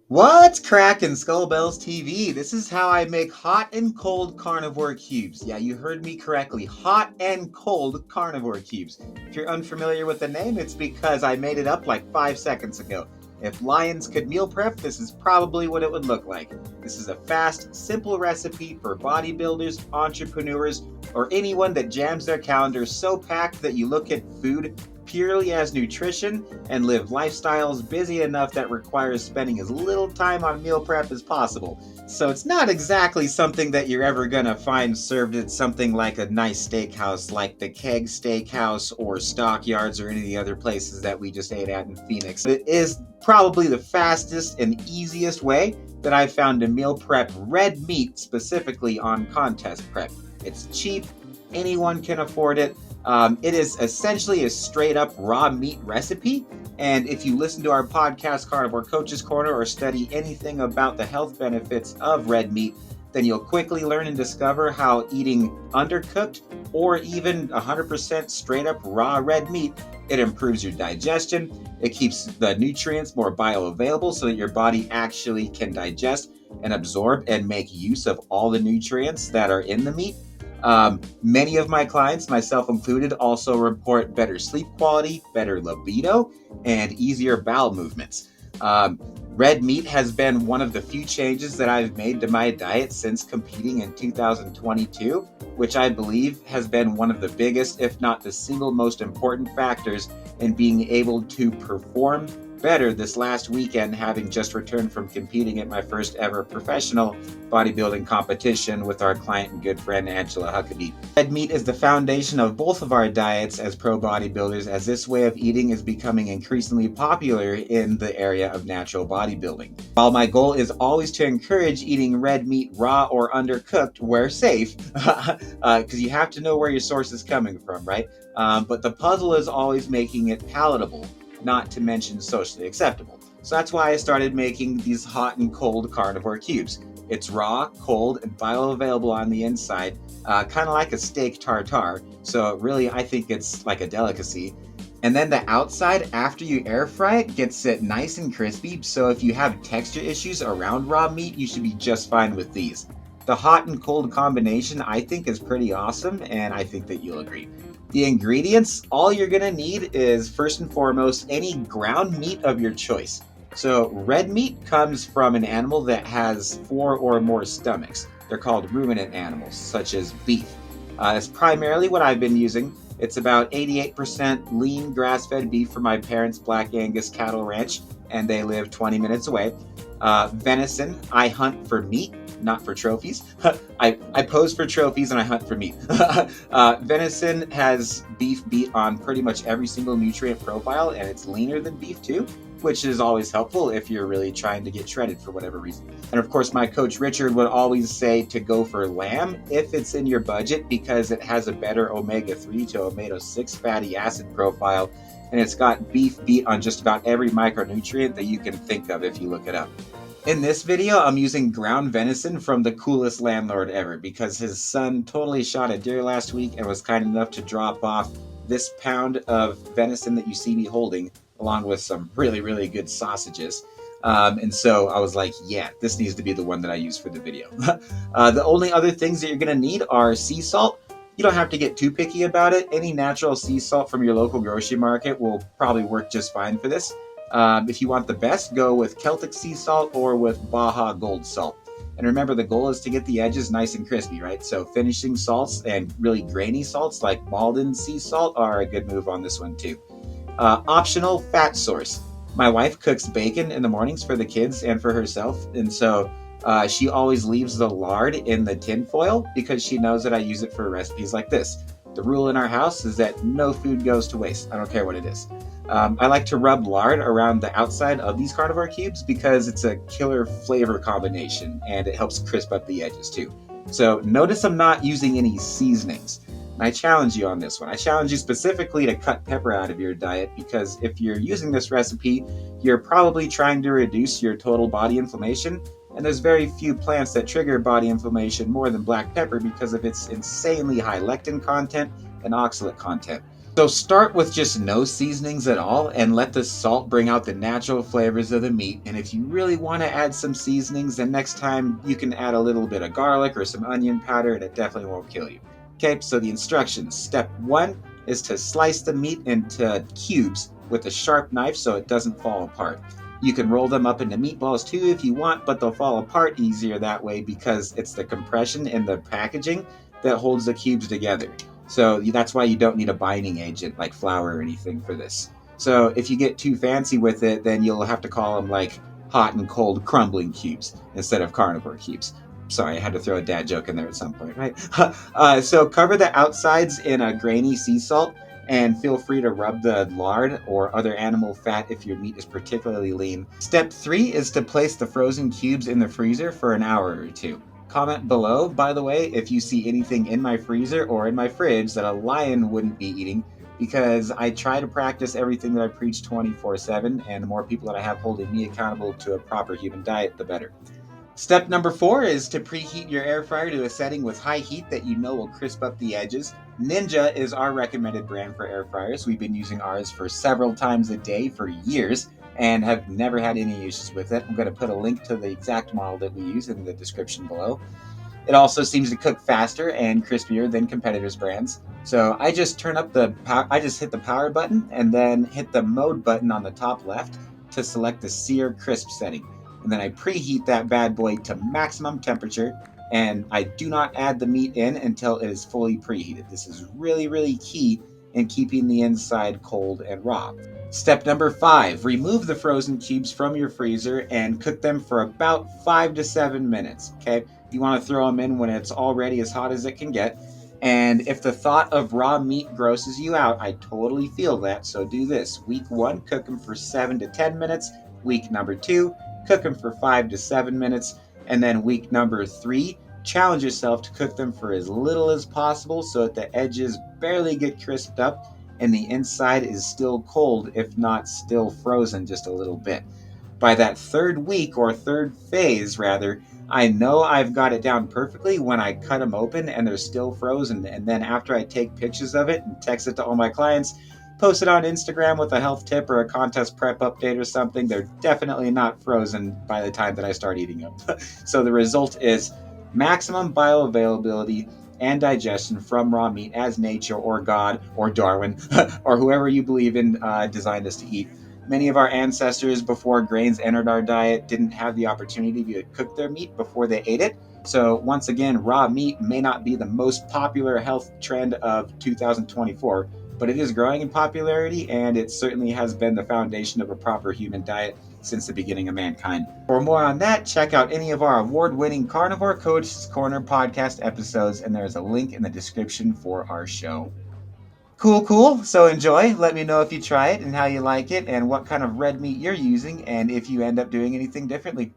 What's crackin', Skullbells TV? This is how I make hot and cold carnivore cubes. Yeah, you heard me correctly. Hot and cold carnivore cubes. If you're unfamiliar with the name, it's because I made it up like 5 seconds ago. If lions could meal prep, this is probably what it would look like. This is a fast, simple recipe for bodybuilders, entrepreneurs, or anyone that jams their calendar so packed that you look at food purely as nutrition and live lifestyles busy enough that requires spending as little time on meal prep as possible. So it's not exactly something that you're ever gonna find served at something like a nice steakhouse like the Keg Steakhouse or Stockyards or any of the other places that we just ate at in Phoenix. It is probably the fastest and easiest way that I've found to meal prep red meat specifically on contest prep. It's cheap, anyone can afford it. It is essentially a straight up raw meat recipe. And if you listen to our podcast, Carnivore Coaches Corner, or study anything about the health benefits of red meat, then you'll quickly learn and discover how eating undercooked or even 100% straight up raw red meat, it improves your digestion. It keeps the nutrients more bioavailable so that your body actually can digest and absorb and make use of all the nutrients that are in the meat. Many of my clients, myself included, also report better sleep quality, better libido, and easier bowel movements. Red meat has been one of the few changes that I've made to my diet since competing in 2022, which I believe has been one of the biggest, if not the single most important factors in being able to perform better this last weekend, having just returned from competing at my first ever professional bodybuilding competition with our client and good friend Angela Huckabee. Red meat is the foundation of both of our diets as pro bodybuilders, as this way of eating is becoming increasingly popular in the area of natural bodybuilding. While my goal is always to encourage eating red meat raw or undercooked where safe, because you have to know where your source is coming from, right? But the puzzle is always making it palatable, not to mention socially acceptable. So that's why I started making these hot and cold carnivore cubes. It's raw, cold, and bioavailable on the inside, kind of like a steak tartare. So really, I think it's like a delicacy. And then the outside, after you air fry it, gets it nice and crispy. So if you have texture issues around raw meat, you should be just fine with these. The hot and cold combination, I think, is pretty awesome, and I think that you'll agree. The ingredients, all you're gonna need is, first and foremost, any ground meat of your choice. So red meat comes from an animal that has 4 or more stomachs. They're called ruminant animals, such as beef. That's primarily what I've been using. It's about 88% lean grass-fed beef from my parents' Black Angus cattle ranch, and they live 20 minutes away. Venison, I hunt for meat, not for trophies. I pose for trophies and I hunt for meat. Venison has beef beat on pretty much every single nutrient profile, and it's leaner than beef too, which is always helpful if you're really trying to get shredded for whatever reason. And of course, my coach Richard would always say to go for lamb if it's in your budget, because it has a better omega-3 to omega-6 fatty acid profile, and it's got beef beat on just about every micronutrient that you can think of if you look it up. In this video, I'm using ground venison from the coolest landlord ever, because his son totally shot a deer last week and was kind enough to drop off this pound of venison that you see me holding, along with some really, really good sausages. And so I was like, yeah, this needs to be the one that I use for the video. The only other things that you're going to need are sea salt. You don't have to get too picky about it. Any natural sea salt from your local grocery market will probably work just fine for this. If you want the best, go with Celtic sea salt or with Baja Gold salt. And remember, the goal is to get the edges nice and crispy, right? So finishing salts and really grainy salts like Malden sea salt are a good move on this one too. Optional fat source. My wife cooks bacon in the mornings for the kids and for herself, and so she always leaves the lard in the tin foil because she knows that I use it for recipes like this. The rule in our house is that no food goes to waste. I don't care what it is. I like to rub lard around the outside of these carnivore cubes because it's a killer flavor combination and it helps crisp up the edges too. So notice I'm not using any seasonings. And I challenge you on this one. I challenge you specifically to cut pepper out of your diet, because if you're using this recipe, you're probably trying to reduce your total body inflammation. And there's very few plants that trigger body inflammation more than black pepper because of its insanely high lectin content and oxalate content. So start with just no seasonings at all and let the salt bring out the natural flavors of the meat. And if you really want to add some seasonings, then next time you can add a little bit of garlic or some onion powder and it definitely won't kill you. Okay, so the instructions. Step 1 is to slice the meat into cubes with a sharp knife so it doesn't fall apart. You can roll them up into meatballs too if you want, but they'll fall apart easier that way because it's the compression in the packaging that holds the cubes together. So that's why you don't need a binding agent like flour or anything for this. So if you get too fancy with it, then you'll have to call them like hot and cold crumbling cubes instead of carnivore cubes. Sorry, I had to throw a dad joke in there at some point, right? So cover the outsides in a grainy sea salt and feel free to rub the lard or other animal fat if your meat is particularly lean. Step 3 is to place the frozen cubes in the freezer for an hour or two. Comment below, by the way, if you see anything in my freezer or in my fridge that a lion wouldn't be eating, because I try to practice everything that I preach 24/7, and the more people that I have holding me accountable to a proper human diet, the better. Step number 4 is to preheat your air fryer to a setting with high heat that you know will crisp up the edges. Ninja is our recommended brand for air fryers. We've been using ours for several times a day for years and have never had any issues with it. I'm going to put a link to the exact model that we use in the description below. It also seems to cook faster and crispier than competitors' brands. So I just hit the power button and then hit the mode button on the top left to select the sear crisp setting. And then I preheat that bad boy to maximum temperature, and I do not add the meat in until it is fully preheated. This is really, really key in keeping the inside cold and raw. Step number 5, remove the frozen cubes from your freezer and cook them for about 5 to 7 minutes, okay? You want to throw them in when it's already as hot as it can get. And if the thought of raw meat grosses you out, I totally feel that, so do this. Week 1, cook them for 7 to 10 minutes. Week number 2, cook them for 5 to 7 minutes. And then week number 3, challenge yourself to cook them for as little as possible so that the edges barely get crisped up and the inside is still cold, if not still frozen just a little bit. By that third week, or third phase rather, I know I've got it down perfectly when I cut them open and they're still frozen. And then after I take pictures of it and text it to all my clients, post it on Instagram with a health tip or a contest prep update or something, they're definitely not frozen by the time that I start eating them. So the result is maximum bioavailability and digestion from raw meat as nature or God or Darwin or whoever you believe in designed us to eat. Many of our ancestors, before grains entered our diet, didn't have the opportunity to cook their meat before they ate it. So once again, raw meat may not be the most popular health trend of 2024, but it is growing in popularity, and it certainly has been the foundation of a proper human diet since the beginning of mankind. For more on that, check out any of our award-winning Carnivore Coaches Corner podcast episodes, and there's a link in the description for our show. Cool. So enjoy. Let me know if you try it and how you like it and what kind of red meat you're using and if you end up doing anything differently.